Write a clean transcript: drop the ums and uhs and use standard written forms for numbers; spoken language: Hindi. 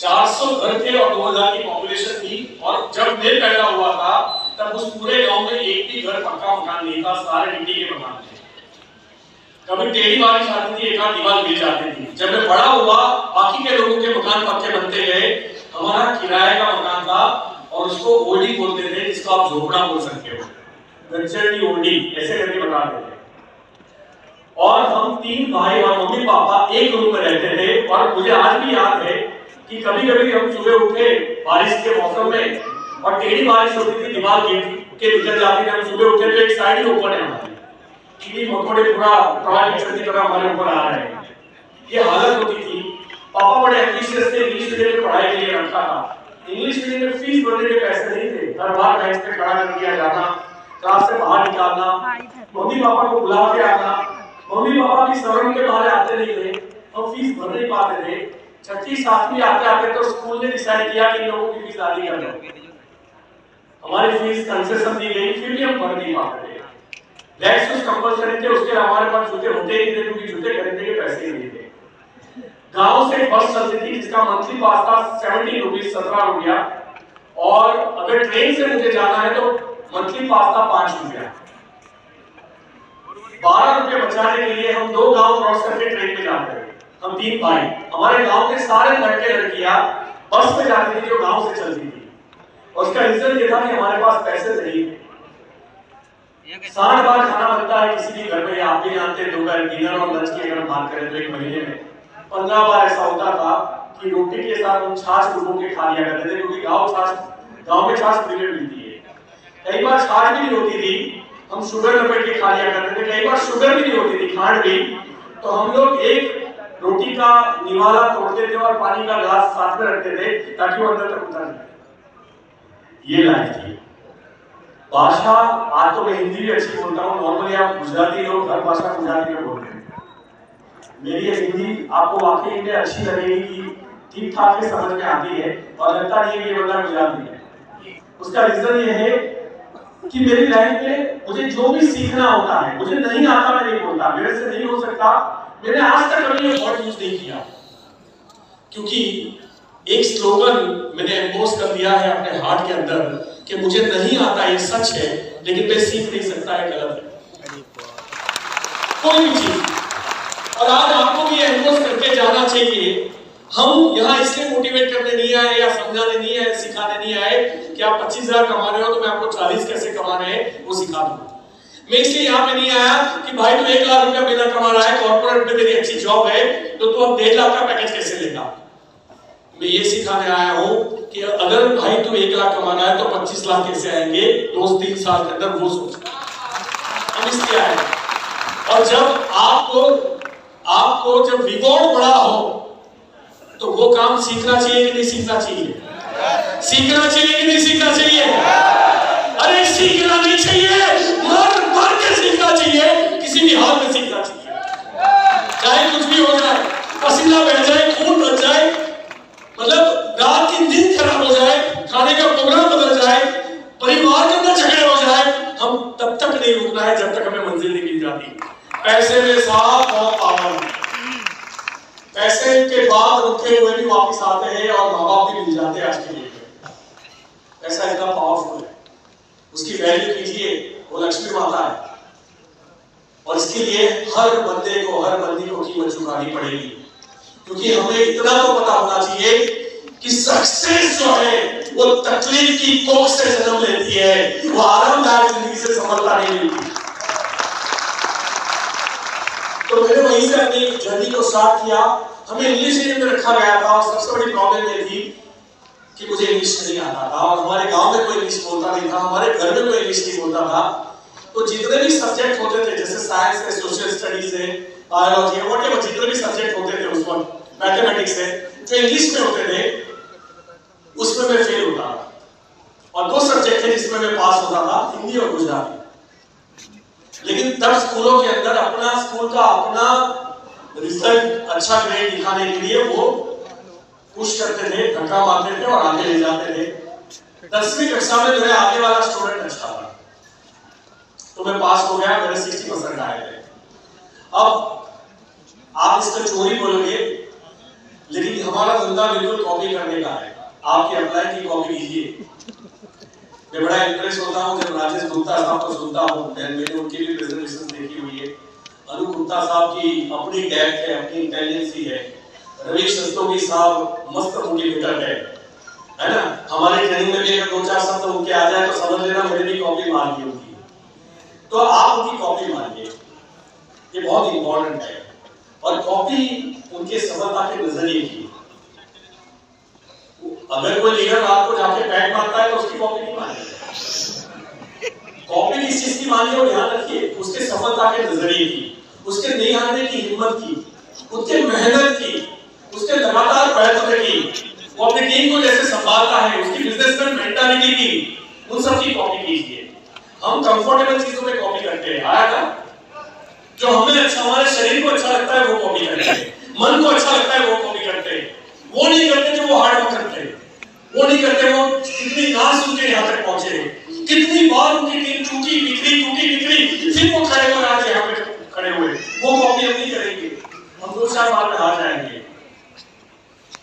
400 घर थे और 2000 की पॉपुलेशन थी। और जब मैं पैदा हुआ था तब उस पूरे गांव में एक भी घर पक्का मकान नहीं था, सारे मिट्टी के मकान थे। कभी टेढ़ी बारिश आती थी, एक आध दीवार गिर जाती थी। जब मैं बड़ा हुआ बाकी के लोगों के मकान पक्के बनते गए, हमारा किराए का मकान था और उसको ओडी बोलते थे, जिसको आप झोपड़ा बोल सकते हो, गंजरनी ओडी ऐसे करके बताते थे। और हम 3 भाई और मम्मी पापा एक रूम में रहते थे। और मुझे आज भी याद है कि कभी कभी हम सुबह उठे बारिश के मौसम में और टेढ़ी बारिश होती थी, दीवार गिर के निकल जाती थी। हम सुबह उठे तो एक साइड ही ऊपर है हमारी, कीड़ी मकोड़े पूरा प्रवाह की तरह हमारे ऊपर आ रहे हैं, ये हालत होती थी। पापा बड़े एम्बिशियस थे, इंग्लिश मीडियम में पढ़ाई के लिए रखा था। इंग्लिश मीडियम में फीस भरने के पैसे नहीं थे, हर बार बेंच पे खड़ा कर दिया जाना, क्लास से बाहर निकालना, मम्मी पापा को बुला के आना। मम्मी पापा भी शर्म के मारे आते नहीं थे, हम फीस भर नहीं पाते थे। 6ठी 7वीं आते आते तो स्कूल ने डिसाइड किया कि इन लोगों की फीस आधी कर दो, हमारी फीस कंसेशन दी गई, फिर भी हम भर नहीं पाते थे। बैग शूज कंपल्सरी थे, उसके हमारे पास जूते होते ही थे क्योंकि जूते खरीदने के पैसे नहीं थे। गांव से बस चलती थी जिसका मंथली पास था 17 रुपीस, 17 रुपया। और अगर ट्रेन से मुझे जाना है तो मंथली पास था 5 रुपया। 12 रुपये बचाने के लिए हम 2 गांव क्रॉस करके ट्रेन में जाते थे। हम 3 भाई, हमारे गांव के सारे लड़के लड़कियां बस में जाती थी जो गांव से चलती थी। और उसका रीजन ये था कि हमारे पास पैसे नहीं थे। 60 बार खाना बनता है किसी भी घर में, आप भी जानते हैं, दोपहर डिनर और लंच की अगर हम बात करें तो एक महीने में 15 बार ऐसा होता था कि रोटी के साथ हम छाछ डुबो के खा लिया करते थे, क्योंकि गांव में छाछ फ्री में मिलती है। कई बार छाछ भी नहीं होती थी, हम शुगर लपेट के खा लिया करते थे। कई बार शुगर भी नहीं होती थी, खांड भी, तो हम लोग एक रोटी का निवाला तोड़ते थे और पानी का ग्लास साथ में रखते थे ताकि वो अंदर तक उतर जाए। ये लाइफ थी। भाषा आज तो मैं हिंदी भी अच्छी बोलता हूँ, नॉर्मली आप गुजराती लोग हर भाषा गुजराती में बोलते हैं। मेरी ये हिंदी आपको वाकई में अच्छी लगेगी कि ठीक ठाक से समझ में आती है और लगता नहीं है कि ये बंदा गुजराती है। उसका रीजन ये है कि मेरी लाइफ में मुझे जो भी सीखना होता है, मुझे नहीं आता मैं नहीं बोलता, मेरे से नहीं हो सकता, मैंने आज तक कभी ये वर्ड यूज नहीं किया, क्योंकि एक स्लोगन मैंने एम्बोस कर दिया है अपने हार्ट के अंदर कि मुझे नहीं आता ये सच है, लेकिन मैं सीख नहीं सकता है गलत है कोई भी चीज। और आज आपको भी एम्बोस करके जाना चाहिए। हम यहाँ इसलिए मोटिवेट करने नहीं आए या समझाने नहीं आए, सिखाने नहीं आए कि आप 25,000 कमा रहे हो तो मैं आपको 40 कैसे कमाने हैं वो सिखा दूं। मैं इसलिए यहाँ पे नहीं आया कि भाई तू 1 लाख रुपया महीना कमा रहा है, कॉर्पोरेट में तेरी अच्छी जॉब है, तो तू अब 1.5 लाख का पैकेज कैसे लेगा। मैं ये सिखाने आया हूँ कि अगर भाई तू 1 लाख कमा रहा है तो 25 लाख कैसे आएंगे 2-3 साल के अंदर, वो सोच हम इसलिए आए। और जब आपको जब रिवॉर्ड बड़ा हो तो वो काम सीखना चाहिए कि नहीं सीखना चाहिए? सीखना चाहिए कि नहीं सीखना चाहिए? अरे सीखना नहीं चाहिए, मर के सीखना चाहिए, किसी भी हाल में सीखना चाहिए, चाहे कुछ भी हो जाए, पसीना बह जाए, खून बच जाए, मतलब रात की नींद खराब हो जाए, खाने का प्रोग्राम बदल जाए, परिवार के अंदर झगड़े हो जाए, हम तब तक नहीं रुकना है जब तक हमें मंजिल नहीं मिल जाती। पैसे में साथ और पावर, पैसे के बाद रुके हुए भी वापस आते हैं और माँ बाप भी मिल जाते हैं। आज के लिए पैसा इतना पावरफुल है, उसकी वैल्यू कीजिए, वो लक्ष्मी माता है। और इसके लिए हर बंदे को, हर बंदी को कीमत चुकानी पड़ेगी, क्योंकि हमें इतना तो पता होना चाहिए कि सक्सेस जो है वो तकलीफ की कोख से जन्म लेती है, वो आरामदायक जिंदगी से सफलता नहीं मिलती। तो मैंने वहीं से अपनी जर्नी को स्टार्ट किया। हमें इंग्लिश मीडियम में रखा गया था और सबसे बड़ी प्रॉब्लम ये थी कि मुझे इंग्लिश नहीं आता था और हमारे गांव में कोई इंग्लिश बोलता नहीं था, हमारे घर में कोई इंग्लिश नहीं बोलता था। तो जितने भी सब्जेक्ट होते थे, जैसे साइंस है, सोशल स्टडीज है, बायोलॉजी है, व्हाटएवर जितने भी सब्जेक्ट होते थे उस वक्त, मैथमेटिक्स है, जो इंग्लिश में होते थे उसमें मैं फेल होता था। और 2 सब्जेक्ट थे जिसमें मैं पास होता था, हिंदी और गुजराती। लेकिन तब स्कूलों के अंदर अपना स्कूल का अपना रिजल्ट अच्छा ग्रेड दिखाने के लिए वो पुश करते थे, धक्का मारते थे और आगे ले जाते थे। 10वीं कक्षा में मेरे आगे वाला स्टूडेंट अच्छा था तो मैं पास हो गया, मेरे 60% आए थे। अब आप इसका चोरी बोलोगे, लेकिन हमारा धंधा बिल्कुल कॉपी करने का है। आपकी अप्लाई की कॉपी कीजिए। मैं बड़ा इंप्रेस होता हूँ जब राजेश गुप्ता साहब को सुनता हूँ। मैंने उनकी भी प्रेजेंटेशन देखी हुई है। अनु गुप्ता साहब की अपनी डेप्थ है, अपनी इंटेलिजेंसी है। रवीश रस्तोगी साहब मस्त मोटिवेटर है ना। हमारे ट्रेनिंग में भी अगर 2-4 शब्द उनके आ जाए तो समझ लेना मैंने भी कॉपी मार दी उनकी। तो आप उनकी कॉपी मारिए, ये बहुत इंपॉर्टेंट है। और कॉपी उनके सफलता के नजरिए की। अगर कोई लीडर आपको जाके पैट मारता है तो उसकी कॉपी नहीं मानिए। कॉपी किस चीज की मानिए और ध्यान रखिए, उसके सफलता के नजरिए की, उसके नहीं हारने की हिम्मत की, उसके मेहनत की, उसके लगातार प्रयत्न की, वो अपनी टीम को जैसे संभालता है, उसकी बिजनेसमैन मेंटालिटी की, उन सब की कॉपी कीजिए। हम कंफर्टेबल चीजों में कॉपी करते हैं, आया था? जो हमें अच्छा, हमारे शरीर को अच्छा लगता है वो कॉपी करते हैं, मन को अच्छा लगता है वो कॉपी करते हैं। वो नहीं करते जो वो हार्ड वर्क करते हैं, वो नहीं करते वो कितनी ना सुन के यहाँ तक पहुंचे, कितनी बार उनकी टीम टूटी बिखरी, फिर वो खड़े हुए आज यहाँ पे खड़े हुए। वो कॉपी हम नहीं करेंगे, हम 2-4 बार में हार जाएंगे।